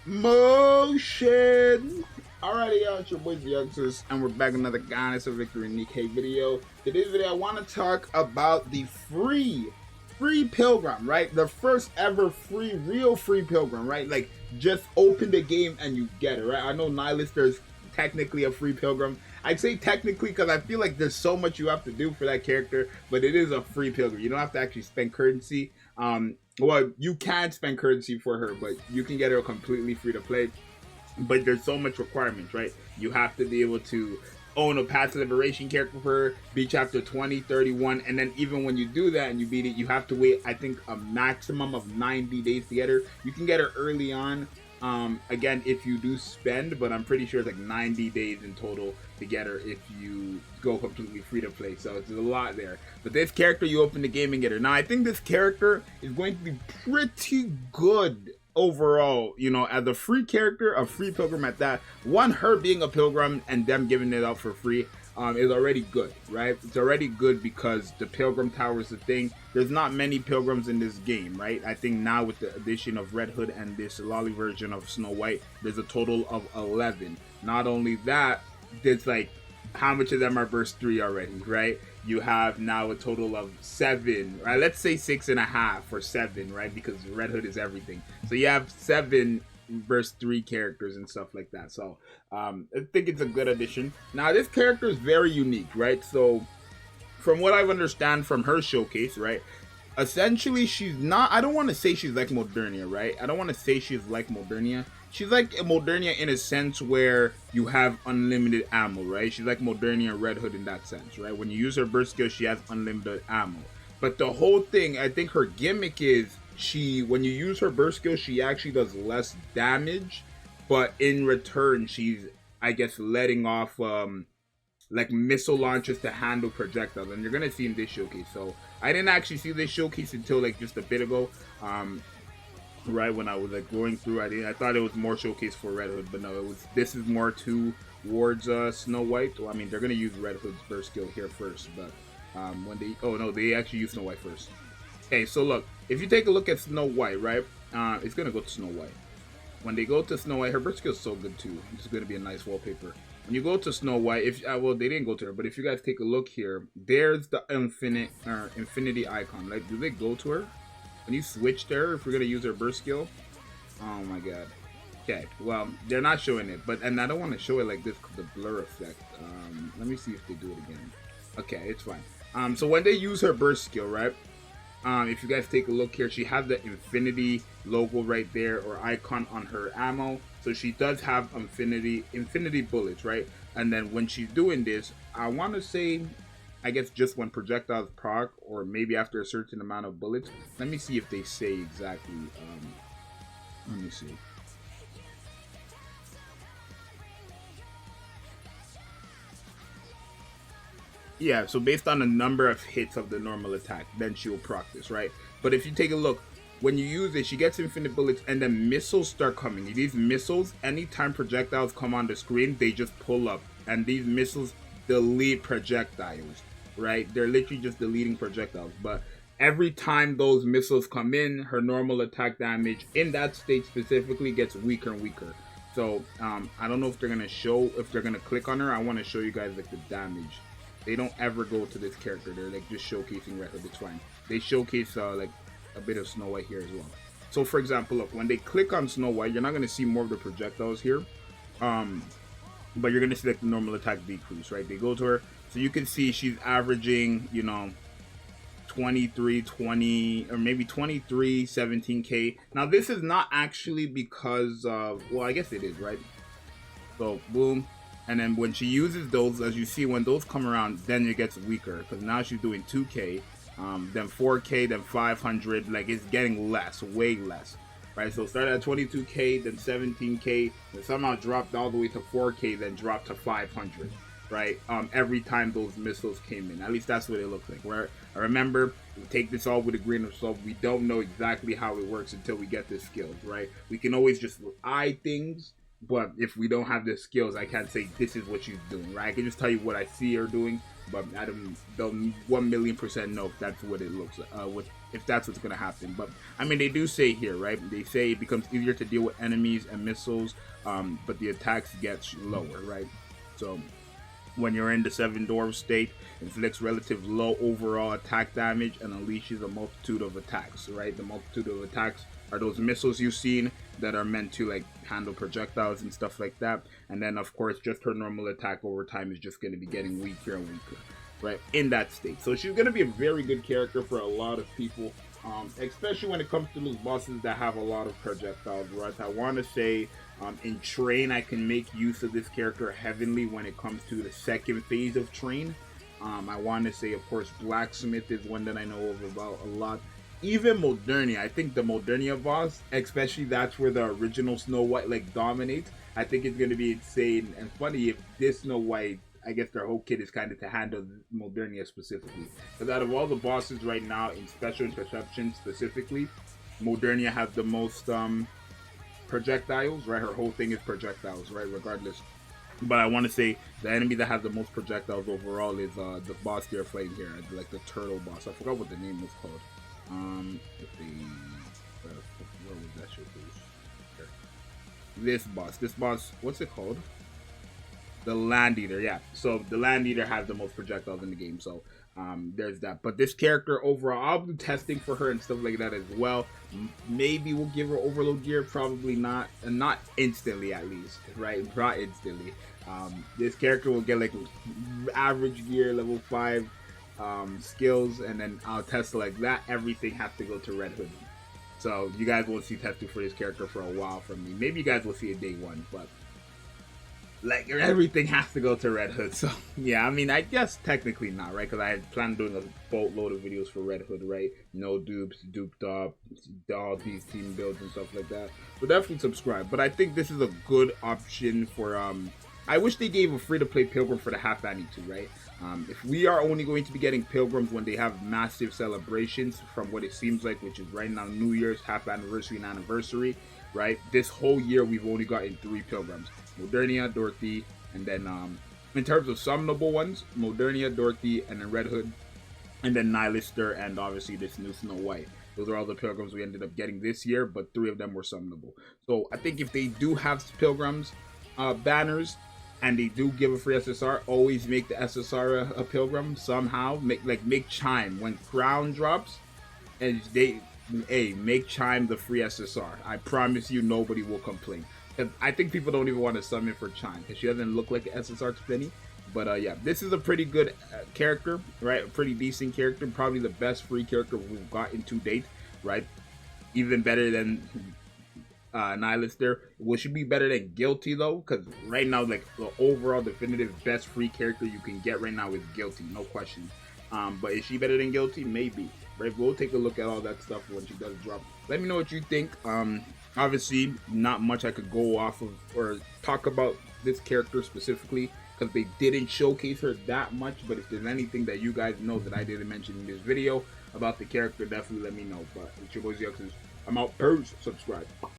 motion. Alrighty, y'all, it's your boy Zxous, and we're back with another Goddess of Victory Nikke video. Today's video, I want to talk about the free pilgrim, right? The first ever real free pilgrim, right? Like, just open the game and you get it, right? I know Nihilist, there's technically a free pilgrim. I'd say technically because I feel like there's so much you have to do for that character, but it is a free pilgrim. You don't have to actually spend currency. Well, you can spend currency for her, but you can get her completely free to play. But there's so much requirements, right? You have to be able to own a Path Liberation character for her, beat chapter 20, 31, and then even when you do that and you beat it, you have to wait, I think, a maximum of 90 days to get her. You can get her early on, again, if you do spend, but I'm pretty sure it's like 90 days in total to get her if you go completely free to play, so it's a lot there. But this character, you open the game and get her. Now, I think this character is going to be pretty good overall, you know, as a free character, a free pilgrim at that. One, her being a pilgrim and them giving it out for free is already good, right? It's already good because the pilgrim tower is the thing. There's not many pilgrims in this game, right? I think now with the addition of Red Hood and this lolly version of Snow White, there's a total of 11. Not only that, there's like, how much of them are burst 3 already, right? You have now a total of 7, right? Let's say 6.5 or 7, right? Because Red Hood is everything. So you have 7 burst 3 characters and stuff like that. So I think it's a good addition. Now this character is very unique, right? So from what I understand from her showcase, right? Essentially, she's not, I don't want to say she's like Modernia, right? I don't want to say she's like Modernia. She's like Modernia in a sense where you have unlimited ammo, right? She's like Modernia and Red Hood in that sense, right? When you use her burst skill, she has unlimited ammo. But the whole thing, I think her gimmick is when you use her burst skill, she actually does less damage. But in return, she's, I guess, letting off like missile launchers to handle projectiles, and you're gonna see in this showcase. So I didn't actually see this showcase until like just a bit ago, right when I was like going through. I thought it was more showcase for Red Hood, but no, this is more towards Snow White. Well, I mean, they're gonna use Red Hood's burst skill here first, but when they actually use Snow White first. Okay, so look, if you take a look at Snow White, right, it's gonna go to Snow White. When they go to Snow White, her burst skill is so good too. It's gonna be a nice wallpaper. When you go to Snow White, if well, they didn't go to her, but if you guys take a look here, there's the infinity icon. Like, do they go to her? When you switch to her, if we're gonna use her burst skill, oh my god. Okay, well, they're not showing it, and I don't want to show it like this because the blur effect. Let me see if they do it again. Okay, it's fine. So when they use her burst skill, right? If you guys take a look here, she has the infinity logo right there, or icon on her ammo. So she does have infinity bullets, right? And then when she's doing this, I want to say, I guess just when projectiles proc, or maybe after a certain amount of bullets. Let me see if they say exactly. Let me see. Yeah, so based on the number of hits of the normal attack, then she will proc this, right? But if you take a look, when you use it, she gets infinite bullets, and then missiles start coming. These missiles, anytime projectiles come on the screen, they just pull up, and these missiles delete projectiles, right? They're literally just deleting projectiles. But every time those missiles come in, her normal attack damage in that state specifically gets weaker and weaker. So I don't know if they're gonna click on her. I want to show you guys like the damage. They don't ever go to this character. They're like just showcasing Red Hood. It's fine. They showcase like a bit of Snow White here as well. So for example, look, when they click on Snow White, you're not going to see more of the projectiles here. But you're going to see like the normal attack decrease, right? They go to her. So you can see she's averaging, you know, 23, 20, or maybe 23, 17k. Now this is not actually because of, well, I guess it is, right? So boom. And then when she uses those, as you see, when those come around, then it gets weaker. Because now she's doing 2k, then 4k, then 500. Like, it's getting less, way less. Right? So started at 22k, then 17k, then somehow dropped all the way to 4k, then dropped to 500. Right? Every time those missiles came in. At least that's what it looks like. Where I remember, we take this all with a grain of salt. We don't know exactly how it works until we get the skills. Right? We can always just eye things. But if we don't have the skills, I can't say this is what she's doing, right? I can just tell you what I see her doing, but I don't 1,000,000% know if that's what it looks like, what if that's what's gonna happen. But I mean, they do say here, right? They say it becomes easier to deal with enemies and missiles, but the attacks get lower, right? So when you're in the 7 dwarf state, inflicts relative low overall attack damage and unleashes a multitude of attacks, right? The multitude of attacks are those missiles you've seen that are meant to like handle projectiles and stuff like that. And then of course just her normal attack over time is just going to be getting weaker and weaker, right, in that state. So she's going to be a very good character for a lot of people, especially when it comes to those bosses that have a lot of projectiles, right? I want to say in Train, I can make use of this character heavily when it comes to the second phase of Train. I want to say, of course, Blacksmith is one that I know of about a lot. Even Modernia, I think the Modernia boss, especially that's where the original Snow White like dominates. I think it's going to be insane and funny if this Snow White, I guess their whole kit is kind of to handle Modernia specifically. Because out of all the bosses right now in Special Interception specifically, Modernia has the most projectiles, right? Her whole thing is projectiles, right? Regardless. But I want to say the enemy that has the most projectiles overall is the boss they're fighting here, like the turtle boss. I forgot what the name was called. What was that shit? This boss, what's it called? The Land Eater, yeah. So the Land Eater has the most projectiles in the game, so there's that. But this character overall, I'll be testing for her and stuff like that as well. Maybe we'll give her overload gear, probably not, and not instantly at least, right? Not instantly. This character will get like average gear, level 5 skills, and then I'll test like that. Everything has to go to Red Hood. So you guys won't see testing for this character for a while from me. Maybe you guys will see it day 1, but like everything has to go to Red Hood. So yeah, I mean, I guess technically not, right? Because I had planned doing a boatload of videos for Red Hood, right? No dupes, duped up, all these team builds and stuff like that. So definitely subscribe. But I think this is a good option for I wish they gave a free-to-play Pilgrim for the half annie too, right? If we are only going to be getting Pilgrims when they have massive celebrations, from what it seems like, which is right now New Year's, half anniversary, and anniversary, right? This whole year we've only gotten 3 Pilgrims: Modernia, Dorothy, and then in terms of summonable ones, Modernia, Dorothy, and then Red Hood, and then Nylister, and obviously this new Snow White. Those are all the Pilgrims we ended up getting this year, but 3 of them were summonable. So I think if they do have Pilgrims banners, and they do give a free SSR, always make the SSR a Pilgrim somehow. Make Chime when Crown drops, and make Chime the free SSR. I promise you, nobody will complain. I think people don't even want to summon for Chime because she doesn't look like an SSR to Penny. But yeah, this is a pretty good character, right? A pretty decent character, probably the best free character we've gotten to date, right? Even better than Nylister. Will she be better than Guilty though? Because right now, like the overall definitive best free character you can get right now is Guilty, no question. But is she better than Guilty? Maybe. Right? We'll take a look at all that stuff when she does drop. Let me know what you think. Obviously, not much I could go off of or talk about this character specifically because they didn't showcase her that much. But if there's anything that you guys know that I didn't mention in this video about the character, definitely let me know. But it's your boy Zxous. I'm out. Peace. Subscribe.